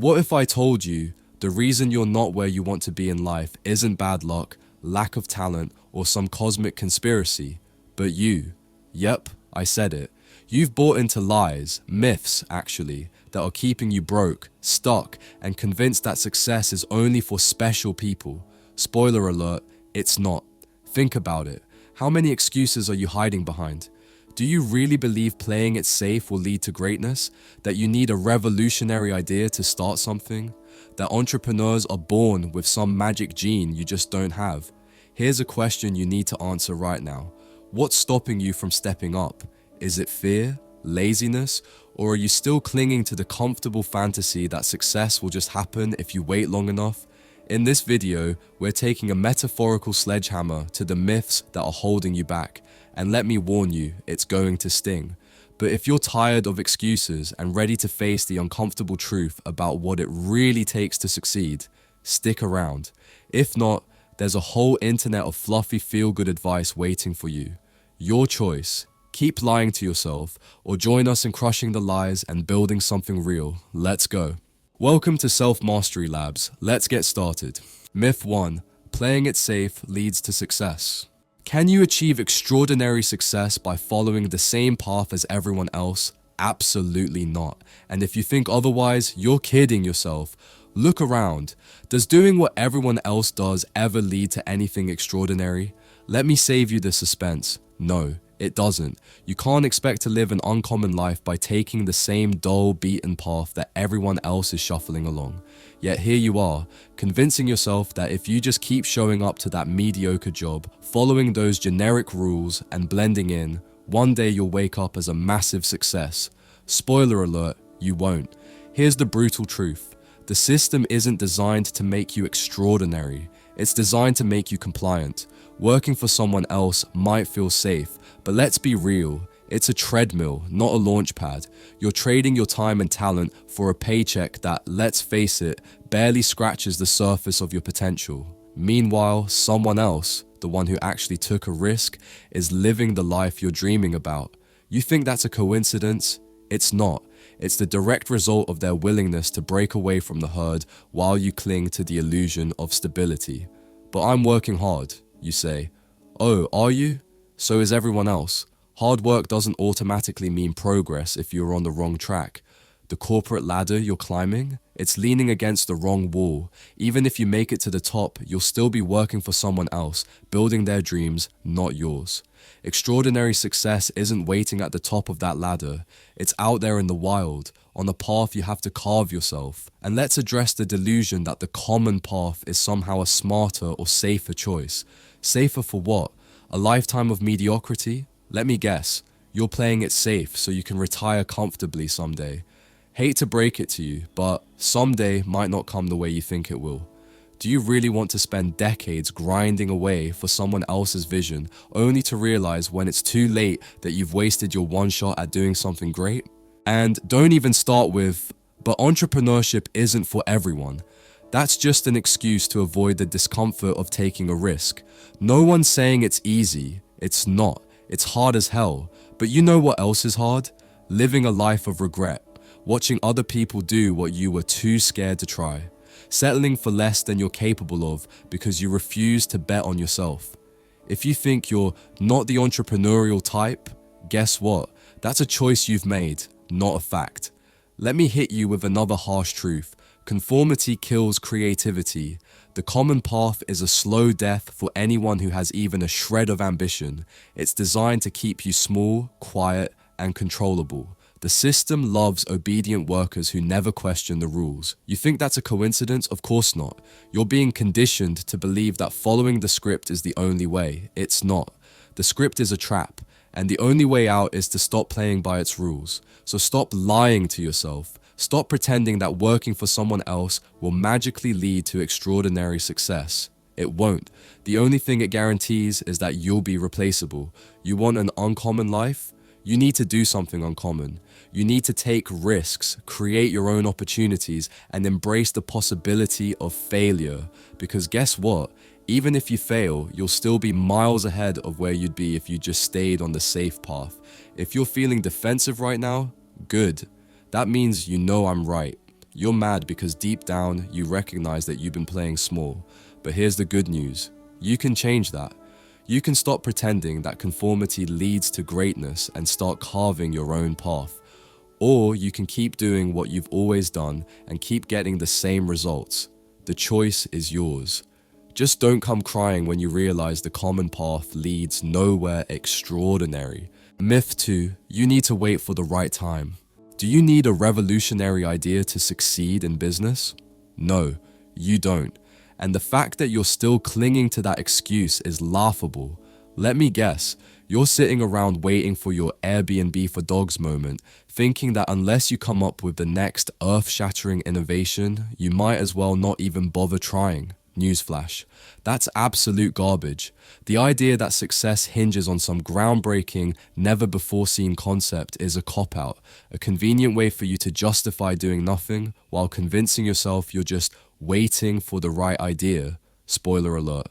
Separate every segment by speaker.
Speaker 1: What if I told you the reason you're not where you want to be in life isn't bad luck, lack of talent, or some cosmic conspiracy, but you? Yep, I said it. You've bought into lies, myths actually, that are keeping you broke, stuck, and convinced that success is only for special people. Spoiler alert, it's not. Think about it. How many excuses are you hiding behind? Do you really believe playing it safe will lead to greatness? That you need a revolutionary idea to start something? That entrepreneurs are born with some magic gene you just don't have? Here's a question you need to answer right now. What's stopping you from stepping up? Is it fear, laziness, or are you still clinging to the comfortable fantasy that success will just happen if you wait long enough? In this video, we're taking a metaphorical sledgehammer to the myths that are holding you back. And let me warn you, it's going to sting. But if you're tired of excuses and ready to face the uncomfortable truth about what it really takes to succeed, stick around. If not, there's a whole internet of fluffy feel-good advice waiting for you. Your choice. Keep lying to yourself, or join us in crushing the lies and building something real. Let's go. Welcome to Self-Mastery Labs. Let's get started. Myth 1. Playing it safe leads to success. Can you achieve extraordinary success by following the same path as everyone else? Absolutely not. And if you think otherwise, you're kidding yourself. Look around. Does doing what everyone else does ever lead to anything extraordinary? Let me save you the suspense. No, it doesn't. You can't expect to live an uncommon life by taking the same dull, beaten path that everyone else is shuffling along. Yet here you are, convincing yourself that if you just keep showing up to that mediocre job, following those generic rules and blending in, one day you'll wake up as a massive success. Spoiler alert, you won't. Here's the brutal truth. The system isn't designed to make you extraordinary. It's designed to make you compliant. Working for someone else might feel safe, but let's be real. It's a treadmill, not a launch pad. You're trading your time and talent for a paycheck that, let's face it, barely scratches the surface of your potential. Meanwhile, someone else, the one who actually took a risk, is living the life you're dreaming about. You think that's a coincidence? It's not. It's the direct result of their willingness to break away from the herd while you cling to the illusion of stability. But I'm working hard, you say. Oh, are you? So is everyone else. Hard work doesn't automatically mean progress if you're on the wrong track. The corporate ladder you're climbing, it's leaning against the wrong wall. Even if you make it to the top, you'll still be working for someone else, building their dreams, not yours. Extraordinary success isn't waiting at the top of that ladder. It's out there in the wild, on a path you have to carve yourself. And let's address the delusion that the common path is somehow a smarter or safer choice. Safer for what? A lifetime of mediocrity? Let me guess, you're playing it safe so you can retire comfortably someday. Hate to break it to you, but someday might not come the way you think it will. Do you really want to spend decades grinding away for someone else's vision, only to realize when it's too late that you've wasted your one shot at doing something great? And don't even start with, but entrepreneurship isn't for everyone. That's just an excuse to avoid the discomfort of taking a risk. No one's saying it's easy. It's not. It's hard as hell. But you know what else is hard? Living a life of regret. Watching other people do what you were too scared to try. Settling for less than you're capable of because you refuse to bet on yourself. If you think you're not the entrepreneurial type, guess what? That's a choice you've made, not a fact. Let me hit you with another harsh truth. Conformity kills creativity. The common path is a slow death for anyone who has even a shred of ambition. It's designed to keep you small, quiet, and controllable. The system loves obedient workers who never question the rules. You think that's a coincidence? Of course not. You're being conditioned to believe that following the script is the only way. It's not. The script is a trap, and the only way out is to stop playing by its rules. So stop lying to yourself. Stop pretending that working for someone else will magically lead to extraordinary success. It won't. The only thing it guarantees is that you'll be replaceable. You want an uncommon life? You need to do something uncommon. You need to take risks, create your own opportunities, and embrace the possibility of failure. Because guess what? Even if you fail, you'll still be miles ahead of where you'd be if you just stayed on the safe path. If you're feeling defensive right now, good. That means you know I'm right. You're mad because deep down you recognize that you've been playing small. But here's the good news. You can change that. You can stop pretending that conformity leads to greatness and start carving your own path. Or you can keep doing what you've always done and keep getting the same results. The choice is yours. Just don't come crying when you realize the common path leads nowhere extraordinary. Myth 2, you need to wait for the right time. Do you need a revolutionary idea to succeed in business? No, you don't. And the fact that you're still clinging to that excuse is laughable. Let me guess, you're sitting around waiting for your Airbnb for dogs moment, thinking that unless you come up with the next earth-shattering innovation, you might as well not even bother trying. Newsflash. That's absolute garbage. The idea that success hinges on some groundbreaking, never-before-seen concept is a cop-out, a convenient way for you to justify doing nothing while convincing yourself you're just waiting for the right idea. Spoiler alert.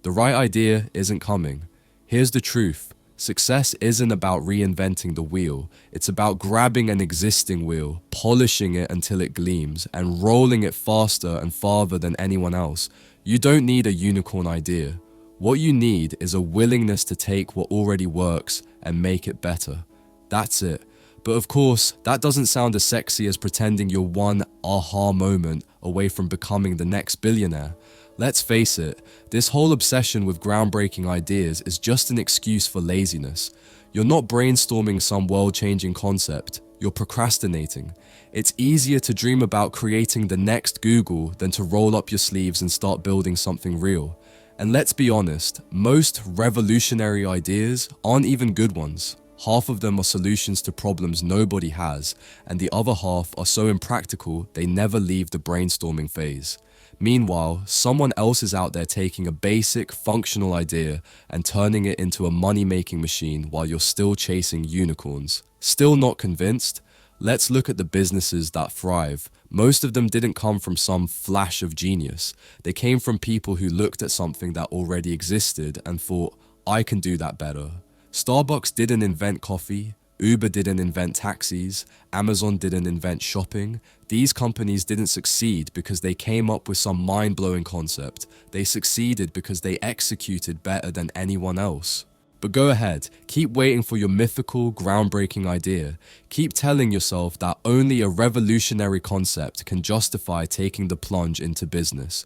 Speaker 1: The right idea isn't coming. Here's the truth. Success isn't about reinventing the wheel. It's about grabbing an existing wheel, polishing it until it gleams, and rolling it faster and farther than anyone else. You don't need a unicorn idea. What you need is a willingness to take what already works and make it better. That's it. But of course, that doesn't sound as sexy as pretending you're one aha moment away from becoming the next billionaire. Let's face it, this whole obsession with groundbreaking ideas is just an excuse for laziness. You're not brainstorming some world-changing concept, you're procrastinating. It's easier to dream about creating the next Google than to roll up your sleeves and start building something real. And let's be honest, most revolutionary ideas aren't even good ones. Half of them are solutions to problems nobody has, and the other half are so impractical they never leave the brainstorming phase. Meanwhile, someone else is out there taking a basic, functional idea and turning it into a money-making machine while you're still chasing unicorns. Still not convinced? Let's look at the businesses that thrive. Most of them didn't come from some flash of genius. They came from people who looked at something that already existed and thought, I can do that better. Starbucks didn't invent coffee. Uber didn't invent taxis, Amazon didn't invent shopping. These companies didn't succeed because they came up with some mind-blowing concept. They succeeded because they executed better than anyone else. But go ahead, keep waiting for your mythical, groundbreaking idea. Keep telling yourself that only a revolutionary concept can justify taking the plunge into business.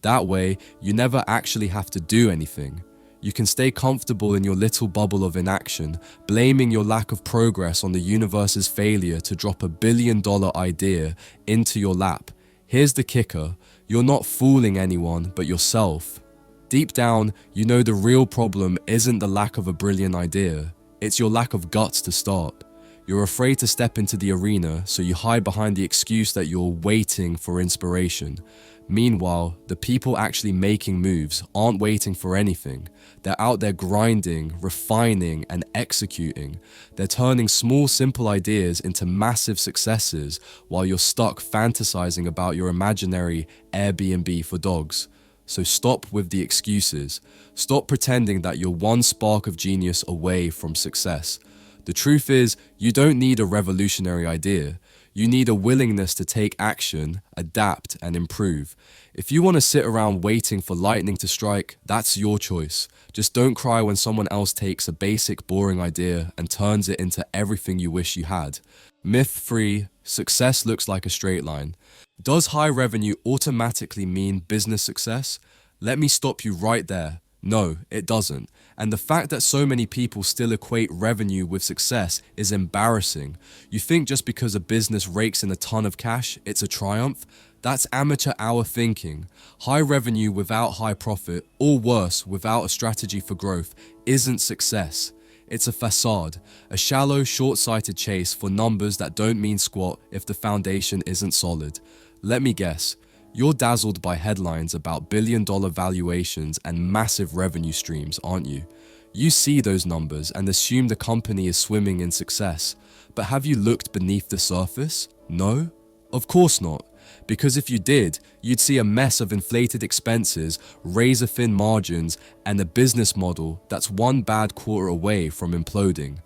Speaker 1: That way, you never actually have to do anything. You can stay comfortable in your little bubble of inaction, blaming your lack of progress on the universe's failure to drop $1 billion idea into your lap. Here's the kicker, you're not fooling anyone but yourself. Deep down, you know the real problem isn't the lack of a brilliant idea, it's your lack of guts to start. You're afraid to step into the arena, so you hide behind the excuse that you're waiting for inspiration. Meanwhile, the people actually making moves aren't waiting for anything. They're out there grinding, refining, and executing. They're turning small, simple ideas into massive successes while you're stuck fantasizing about your imaginary Airbnb for dogs. So stop with the excuses. Stop pretending that you're one spark of genius away from success. The truth is, you don't need a revolutionary idea. You need a willingness to take action, adapt, and improve. If you want to sit around waiting for lightning to strike, that's your choice. Just don't cry when someone else takes a basic, boring idea and turns it into everything you wish you had. Myth 3, success looks like a straight line. Does high revenue automatically mean business success? Let me stop you right there. No, it doesn't. And the fact that so many people still equate revenue with success is embarrassing. You think just because a business rakes in a ton of cash, it's a triumph? That's amateur hour thinking. High revenue without high profit, or worse, without a strategy for growth, isn't success. It's a facade, a shallow, short-sighted chase for numbers that don't mean squat if the foundation isn't solid. Let me guess. You're dazzled by headlines about billion-dollar valuations and massive revenue streams, aren't you? You see those numbers and assume the company is swimming in success. But have you looked beneath the surface? No? Of course not. Because if you did, you'd see a mess of inflated expenses, razor-thin margins, and a business model that's one bad quarter away from imploding.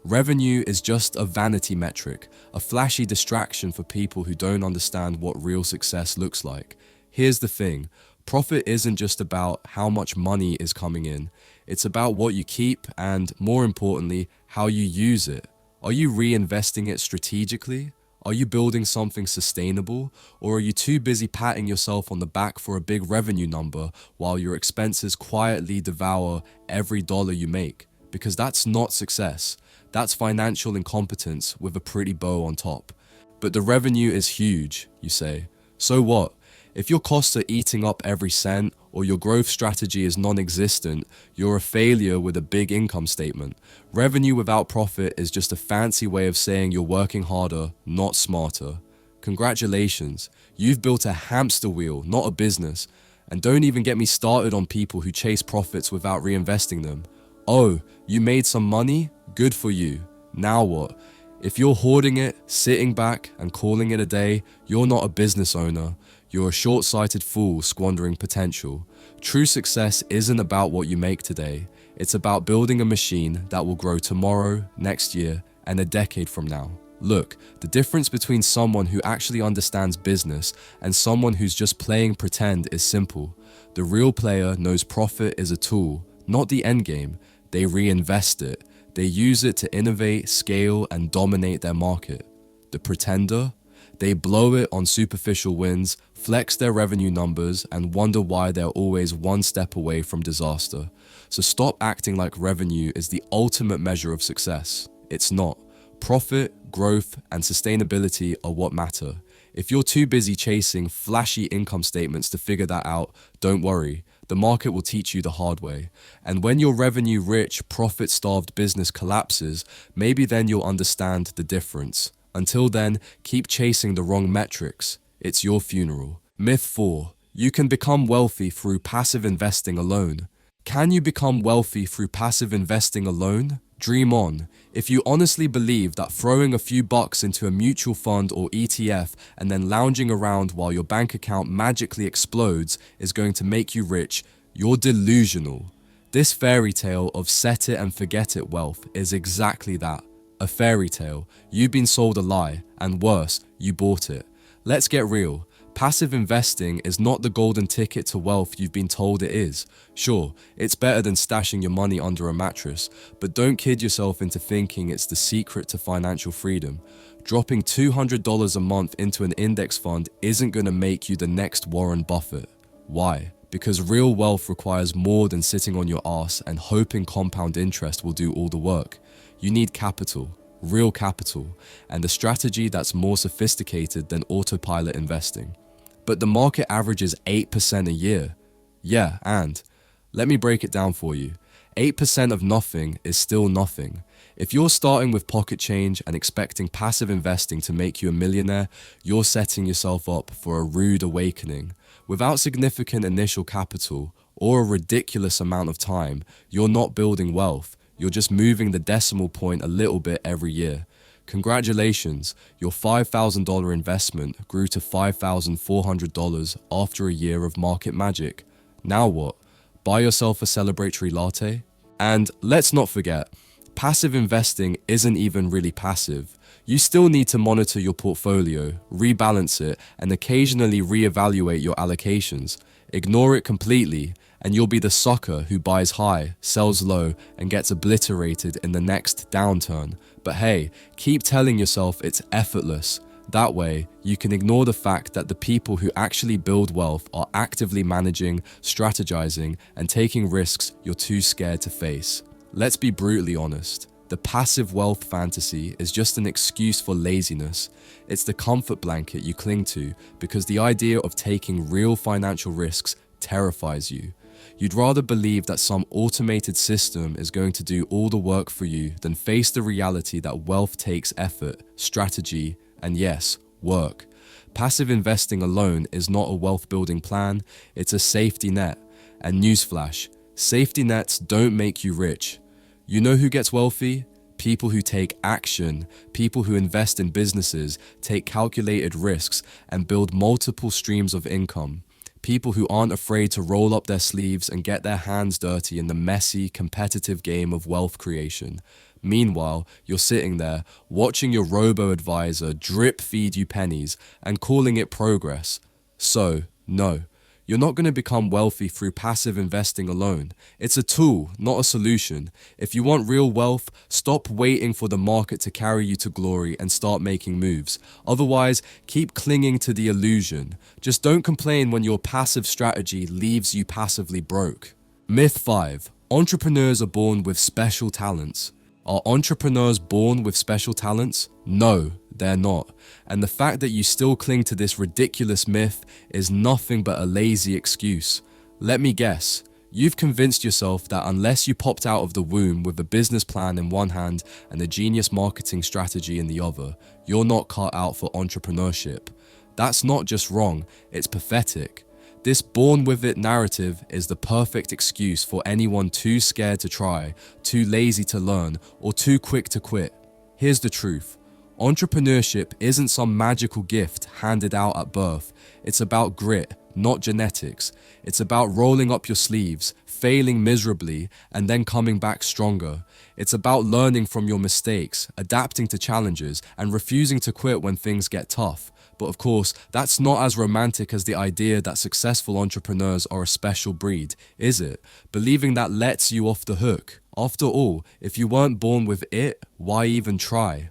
Speaker 1: Revenue is just a vanity metric, a flashy distraction for people who don't understand what real success looks like. Here's the thing, profit isn't just about how much money is coming in, it's about what you keep and, more importantly, how you use it. Are you reinvesting it strategically? Are you building something sustainable? Or are you too busy patting yourself on the back for a big revenue number while your expenses quietly devour every dollar you make? Because that's not success. That's financial incompetence with a pretty bow on top. But the revenue is huge, you say. So what? If your costs are eating up every cent or your growth strategy is non-existent, you're a failure with a big income statement. Revenue without profit is just a fancy way of saying you're working harder, not smarter. Congratulations, you've built a hamster wheel, not a business. And don't even get me started on people who chase profits without reinvesting them. Oh, you made some money? Good for you. Now what? If you're hoarding it, sitting back, and calling it a day, you're not a business owner. You're a short-sighted fool squandering potential. True success isn't about what you make today. It's about building a machine that will grow tomorrow, next year, and a decade from now. Look, the difference between someone who actually understands business and someone who's just playing pretend is simple. The real player knows profit is a tool, not the end game. They reinvest it. They use it to innovate, scale, and dominate their market. The pretender? They blow it on superficial wins, flex their revenue numbers, and wonder why they're always one step away from disaster. So stop acting like revenue is the ultimate measure of success. It's not. Profit, growth, and sustainability are what matter. If you're too busy chasing flashy income statements to figure that out, don't worry. The market will teach you the hard way. And when your revenue-rich, profit-starved business collapses, maybe then you'll understand the difference. Until then, keep chasing the wrong metrics. It's your funeral. Myth 4. You can become wealthy through passive investing alone. Can you become wealthy through passive investing alone? Dream on. If you honestly believe that throwing a few bucks into a mutual fund or ETF and then lounging around while your bank account magically explodes is going to make you rich, you're delusional. This fairy tale of set it and forget it wealth is exactly that. A fairy tale. You've been sold a lie, and worse, you bought it. Let's get real. Passive investing is not the golden ticket to wealth you've been told it is. Sure, it's better than stashing your money under a mattress, but don't kid yourself into thinking it's the secret to financial freedom. Dropping $200 a month into an index fund isn't going to make you the next Warren Buffett. Why? Because real wealth requires more than sitting on your ass and hoping compound interest will do all the work. You need capital, real capital, and a strategy that's more sophisticated than autopilot investing. But the market averages 8% a year. Yeah, and let me break it down for you. 8% of nothing is still nothing. If you're starting with pocket change and expecting passive investing to make you a millionaire, you're setting yourself up for a rude awakening. Without significant initial capital or a ridiculous amount of time, you're not building wealth. You're just moving the decimal point a little bit every year. Congratulations, your $5,000 investment grew to $5,400 after a year of market magic. Now what? Buy yourself a celebratory latte? And let's not forget, passive investing isn't even really passive. You still need to monitor your portfolio, rebalance it, and occasionally reevaluate your allocations. Ignore it completely, and you'll be the sucker who buys high, sells low, and gets obliterated in the next downturn. But hey, keep telling yourself it's effortless. That way, you can ignore the fact that the people who actually build wealth are actively managing, strategizing, and taking risks you're too scared to face. Let's be brutally honest. The passive wealth fantasy is just an excuse for laziness. It's the comfort blanket you cling to because the idea of taking real financial risks terrifies you. You'd rather believe that some automated system is going to do all the work for you than face the reality that wealth takes effort, strategy, and yes, work. Passive investing alone is not a wealth building plan, it's a safety net. And newsflash, safety nets don't make you rich. You know who gets wealthy? People who take action, people who invest in businesses, take calculated risks, and build multiple streams of income. People who aren't afraid to roll up their sleeves and get their hands dirty in the messy, competitive game of wealth creation. Meanwhile, you're sitting there watching your robo-advisor drip feed you pennies and calling it progress. So, no, you're not going to become wealthy through passive investing alone. It's a tool, not a solution. If you want real wealth, stop waiting for the market to carry you to glory and start making moves. Otherwise, keep clinging to the illusion. Just don't complain when your passive strategy leaves you passively broke. Myth 5. Entrepreneurs are born with special talents. Are entrepreneurs born with special talents? No, they're not. And the fact that you still cling to this ridiculous myth is nothing but a lazy excuse. Let me guess, you've convinced yourself that unless you popped out of the womb with a business plan in one hand and a genius marketing strategy in the other, you're not cut out for entrepreneurship. That's not just wrong, it's pathetic. This born with it narrative is the perfect excuse for anyone too scared to try, too lazy to learn, or too quick to quit. Here's the truth. Entrepreneurship isn't some magical gift handed out at birth. It's about grit, not genetics. It's about rolling up your sleeves, failing miserably, and then coming back stronger. It's about learning from your mistakes, adapting to challenges, and refusing to quit when things get tough. But of course, that's not as romantic as the idea that successful entrepreneurs are a special breed, is it? Believing that lets you off the hook. After all, if you weren't born with it, why even try?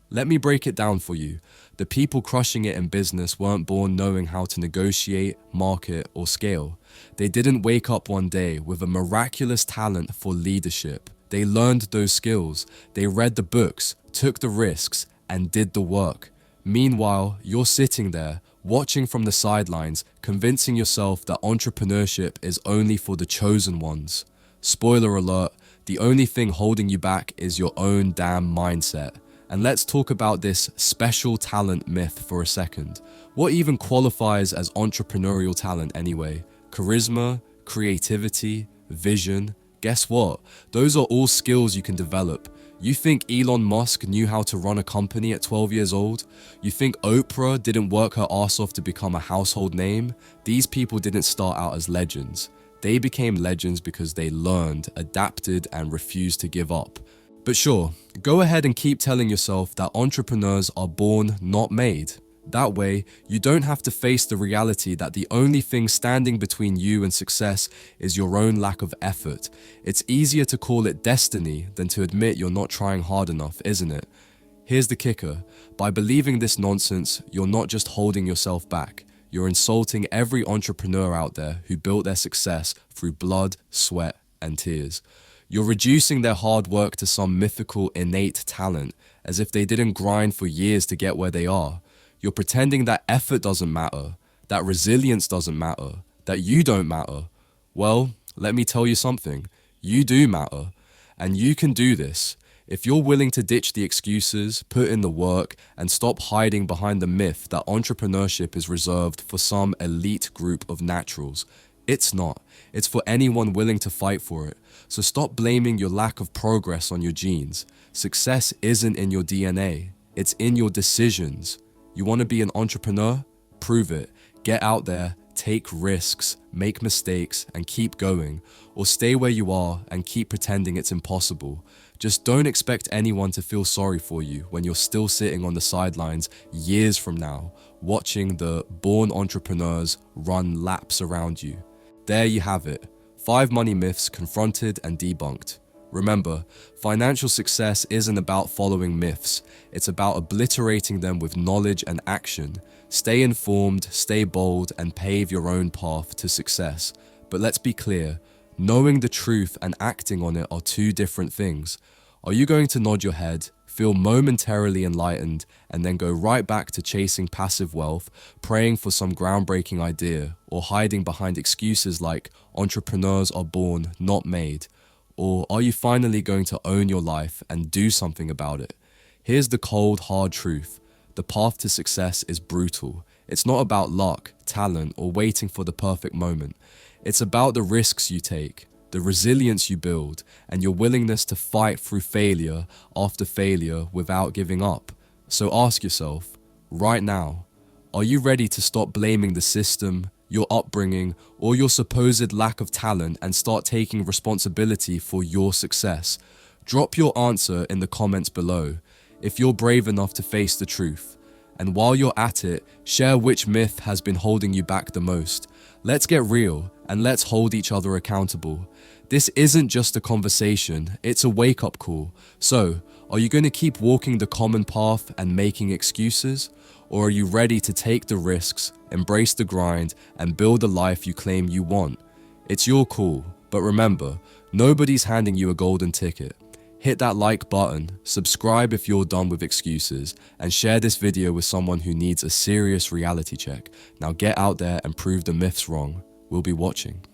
Speaker 1: Let me break it down for you. The people crushing it in business weren't born knowing how to negotiate, market, or scale. They didn't wake up one day with a miraculous talent for leadership. They learned those skills. They read the books, took the risks, and did the work. Meanwhile, you're sitting there, watching from the sidelines, convincing yourself that entrepreneurship is only for the chosen ones. Spoiler alert, the only thing holding you back is your own damn mindset. And let's talk about this special talent myth for a second. What even qualifies as entrepreneurial talent anyway? Charisma, creativity, vision? Guess what? Those are all skills you can develop. You think Elon Musk knew how to run a company at 12 years old? You think Oprah didn't work her ass off to become a household name? These people didn't start out as legends. They became legends because they learned, adapted, and refused to give up. But sure, go ahead and keep telling yourself that entrepreneurs are born, not made. That way, you don't have to face the reality that the only thing standing between you and success is your own lack of effort. It's easier to call it destiny than to admit you're not trying hard enough, isn't it? Here's the kicker. By believing this nonsense, you're not just holding yourself back. You're insulting every entrepreneur out there who built their success through blood, sweat, and tears. You're reducing their hard work to some mythical innate talent, as if they didn't grind for years to get where they are. You're pretending that effort doesn't matter, that resilience doesn't matter, that you don't matter. Well, let me tell you something. You do matter. And you can do this. If you're willing to ditch the excuses, put in the work, and stop hiding behind the myth that entrepreneurship is reserved for some elite group of naturals. It's not. It's for anyone willing to fight for it. So stop blaming your lack of progress on your genes. Success isn't in your DNA. It's in your decisions. You want to be an entrepreneur? Prove it. Get out there, take risks, make mistakes, and keep going. Or stay where you are and keep pretending it's impossible. Just don't expect anyone to feel sorry for you when you're still sitting on the sidelines years from now, watching the born entrepreneurs run laps around you. There you have it. 5 money myths confronted and debunked. Remember, financial success isn't about following myths. It's about obliterating them with knowledge and action. Stay informed, stay bold, and pave your own path to success. But let's be clear, knowing the truth and acting on it are two different things. Are you going to nod your head, feel momentarily enlightened, and then go right back to chasing passive wealth, praying for some groundbreaking idea, or hiding behind excuses like entrepreneurs are born, not made? Or are you finally going to own your life and do something about it? Here's the cold, hard truth. The path to success is brutal. It's not about luck, talent, or waiting for the perfect moment. It's about the risks you take, the resilience you build, and your willingness to fight through failure after failure without giving up. So ask yourself, right now, are you ready to stop blaming the system, your upbringing, or your supposed lack of talent and start taking responsibility for your success? Drop your answer in the comments below if you're brave enough to face the truth. And while you're at it, share which myth has been holding you back the most. Let's get real and let's hold each other accountable. This isn't just a conversation, it's a wake-up call. So, are you going to keep walking the common path and making excuses? Or are you ready to take the risks, embrace the grind, and build the life you claim you want? It's your call, but remember, nobody's handing you a golden ticket. Hit that like button, subscribe if you're done with excuses, and share this video with someone who needs a serious reality check. Now get out there and prove the myths wrong. We'll be watching.